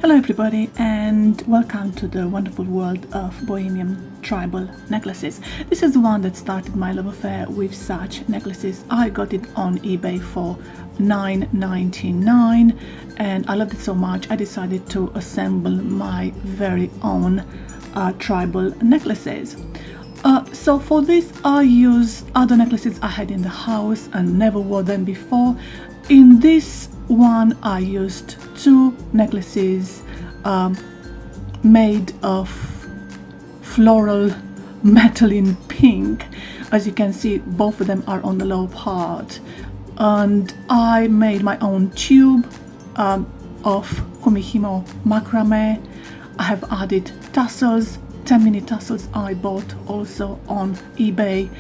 Hello everybody and welcome to the wonderful world of Bohemian tribal necklaces. This is the one that started my love affair with such necklaces. I got it on eBay for $9.99 and I loved it so much I decided to assemble my very own tribal necklaces. So for this I used other necklaces I had in the house and never wore them before. In this one I used two necklaces made of floral metal in pink. As you can see, both of them are on the low part, and I made my own tube of kumihimo macrame. I have added tassels, 10 mini tassels I bought also on eBay.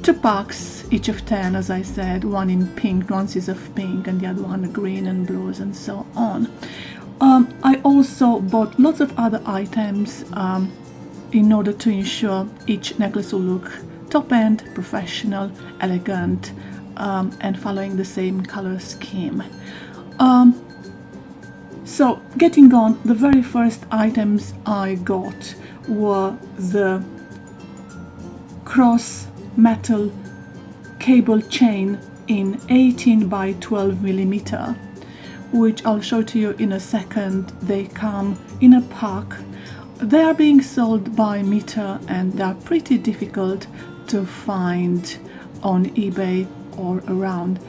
2 packs, each of 10, as I said, one in pink, nuances of pink, and the other one green and blues and so on. I also bought lots of other items in order to ensure each necklace will look top-end, professional, elegant, and following the same color scheme. So getting on, the very first items I got were the cross metal cable chain in 18 by 12 millimeter, which I'll show to you in a second. They come in a pack. They are being sold by meter and they are pretty difficult to find on eBay or around.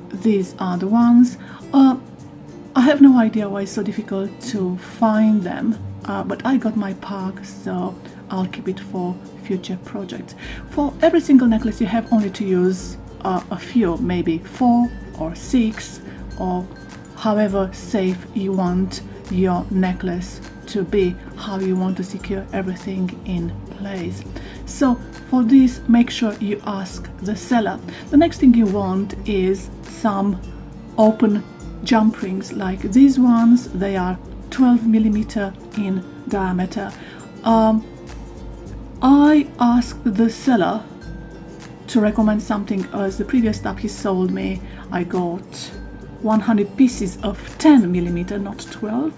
These are the ones. I have no idea why it's so difficult to find them, but I got my pack, so I'll keep it for future projects. For every single necklace you have only to use a few, maybe 4 or 6, or however safe you want your necklace to be, how you want to secure everything in place. So for this, make sure you ask the seller. The next thing you want is some open jump rings like these ones. They are 12 millimeter in diameter. I asked the seller to recommend something, as the previous stuff he sold me I got 100 pieces of 10 millimeter, not 12,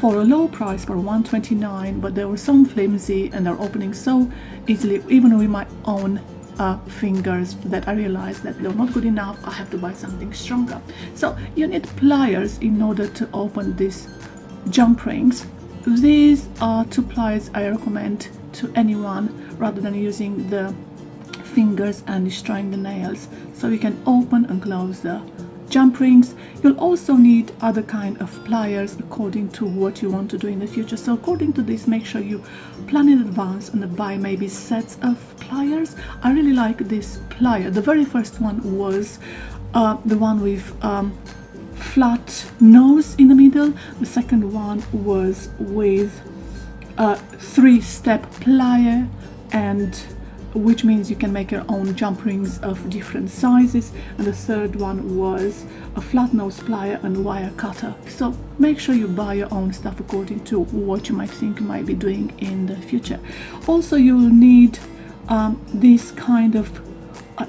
for a low price for $1.29, but they were so flimsy and they're opening so easily, even with my own fingers, that I realized that they're not good enough. I have to buy something stronger. So you need pliers in order to open these jump rings. These are 2 pliers I recommend to anyone, rather than using the fingers and destroying the nails. So you can open and close the jump rings. You'll also need other kind of pliers according to what you want to do in the future. So according to this, make sure you plan in advance and buy maybe sets of pliers. I really like this plier. The very first one was the one with flat nose in the middle. The second one was with a 3-step plier, and which means you can make your own jump rings of different sizes, and the third one was a flat nose plier and wire cutter. So make sure you buy your own stuff according to what you might think you might be doing in the future. Also, you'll need these kind of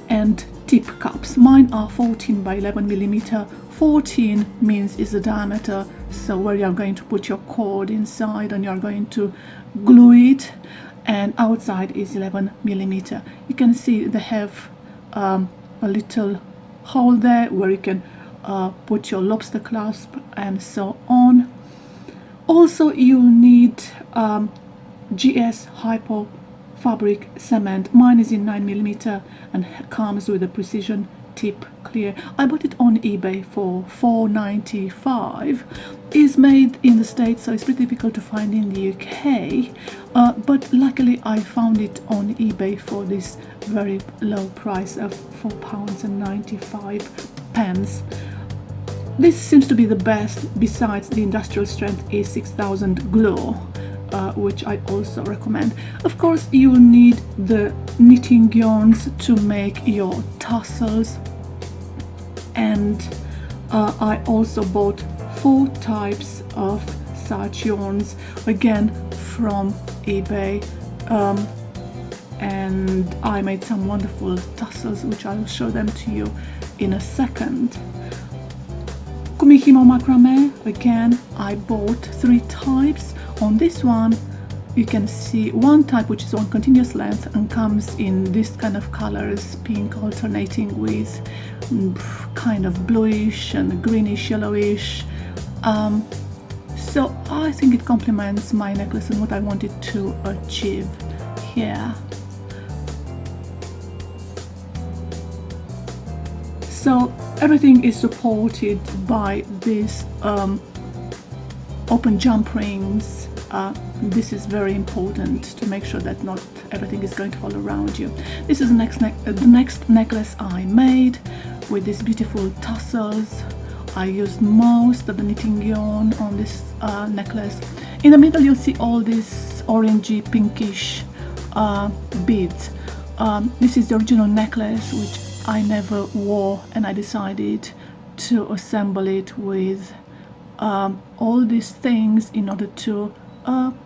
end tip cups. Mine are 14 by 11 millimeter. 14 means is the diameter, so where you're going to put your cord inside and you're going to glue it, and outside is 11 millimeter. You can see they have a little hole there where you can put your lobster clasp and so on. Also, you'll need GS Hypo fabric cement. Mine is in 9 millimeter and comes with a precision tip clear. I bought it on eBay for $4.95. It's made in the States, so it's pretty difficult to find in the UK, but luckily I found it on eBay for this very low price of £4.95. This seems to be the best, besides the industrial strength A6000 glue, which I also recommend. Of course, you will need the knitting yarns to make your tassels, and I also bought 4 types of such yarns, again from eBay, and I made some wonderful tassels which I'll show them to you in a second. Kumihimo macrame, again, I bought 3 types. On this one, you can see one type which is on continuous length and comes in this kind of colors, pink alternating with kind of bluish and greenish, yellowish. So I think it complements my necklace and what I wanted to achieve here. So everything is supported by these open jump rings. This is very important to make sure that not everything is going to fall around you. This is the next necklace I made with these beautiful tassels. I used most of the knitting yarn on this necklace. In the middle you'll see all these orangey pinkish beads. This is the original necklace which I never wore, and I decided to assemble it with all these things in order to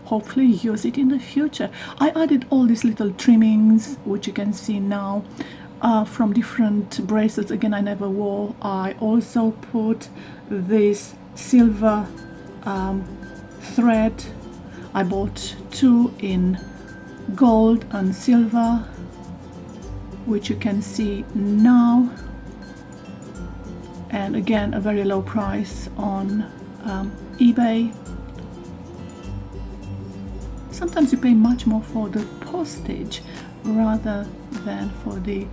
hopefully use it in the future. I added all these little trimmings which you can see now from different bracelets, again I never wore. I also put this silver thread. I bought 2 in gold and silver, which you can see now, and again a very low price on eBay. Sometimes you pay much more for the postage rather than for the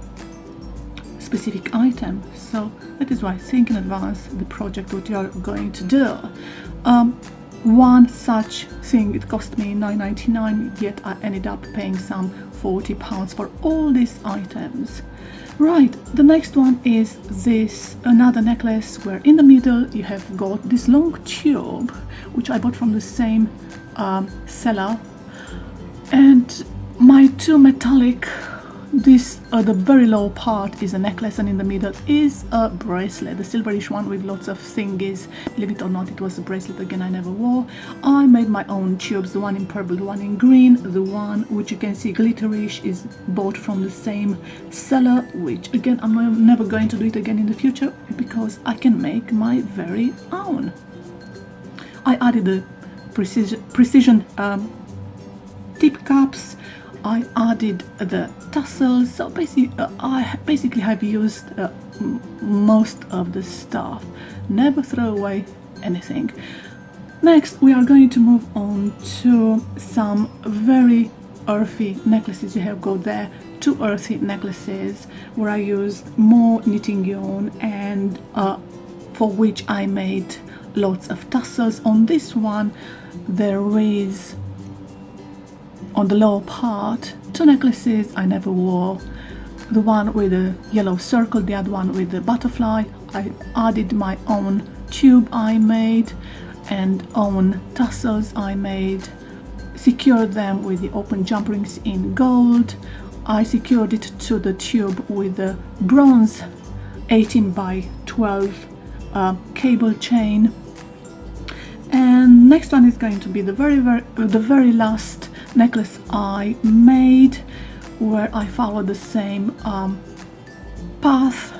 specific item, so that is why think in advance the project what you are going to do. One such thing, it cost me $9.99, yet I ended up paying some £40 for all these items. Right, the next one is this another necklace where in the middle you have got this long tube which I bought from the same seller, and my 2 metallic, this the very low part is a necklace and in the middle is a bracelet, the silverish one with lots of thingies. Believe it or not, it was a bracelet, again I never wore. I made my own tubes, the one in purple, the one in green, the one which you can see glitterish is bought from the same seller, which again I'm never going to do it again in the future because I can make my very own. I added the precision tip caps. I added the tassels, so I basically have used most of the stuff. Never throw away anything. Next we are going to move on to some very earthy necklaces. You have got there 2 earthy necklaces where I used more knitting yarn and for which I made lots of tassels. On this one there is, on the lower part, 2 necklaces I never wore. The one with the yellow circle, the other one with the butterfly. I added my own tube I made and own tassels I made. Secured them with the open jump rings in gold. I secured it to the tube with the bronze 18 by 12 cable chain. And next one is going to be the very last necklace I made, where I followed the same path.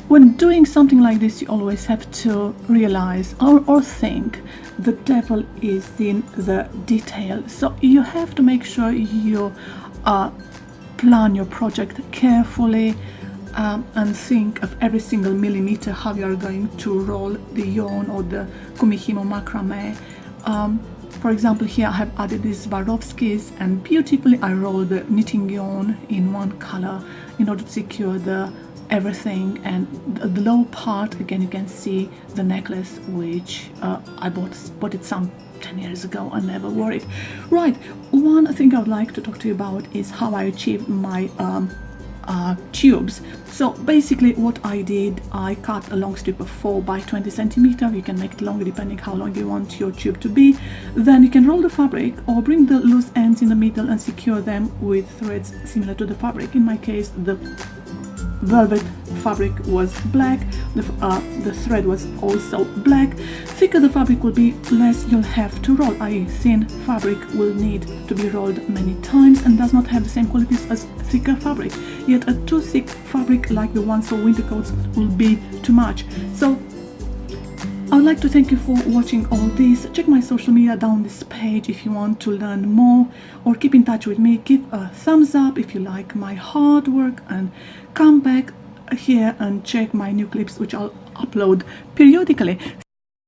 When doing something like this, you always have to realize or think the devil is in the detail. So you have to make sure you plan your project carefully and think of every single millimeter how you are going to roll the yarn or the Kumihimo macrame. For example, here I have added these Swarovskis, and beautifully I rolled the knitting yarn in one color in order to secure everything. And the low part, again you can see the necklace which I bought it some 10 years ago and never wore it. Right, one thing I would like to talk to you about is how I achieved my tubes. So basically what I did, I cut a long strip of 4 by 20 centimeter. You can make it longer depending how long you want your tube to be. Then you can roll the fabric or bring the loose ends in the middle and secure them with threads similar to the fabric. In my case, the velvet fabric was black, the thread was also black. Thicker the fabric will be, less you'll have to roll, i.e. thin fabric will need to be rolled many times and does not have the same qualities as thicker fabric. Yet a too thick fabric like the ones for winter coats will be too much. So I would like to thank you for watching all this. Check my social media down this page if you want to learn more or keep in touch with me. Give a thumbs up if you like my hard work, and come back here and check my new clips, which I'll upload periodically.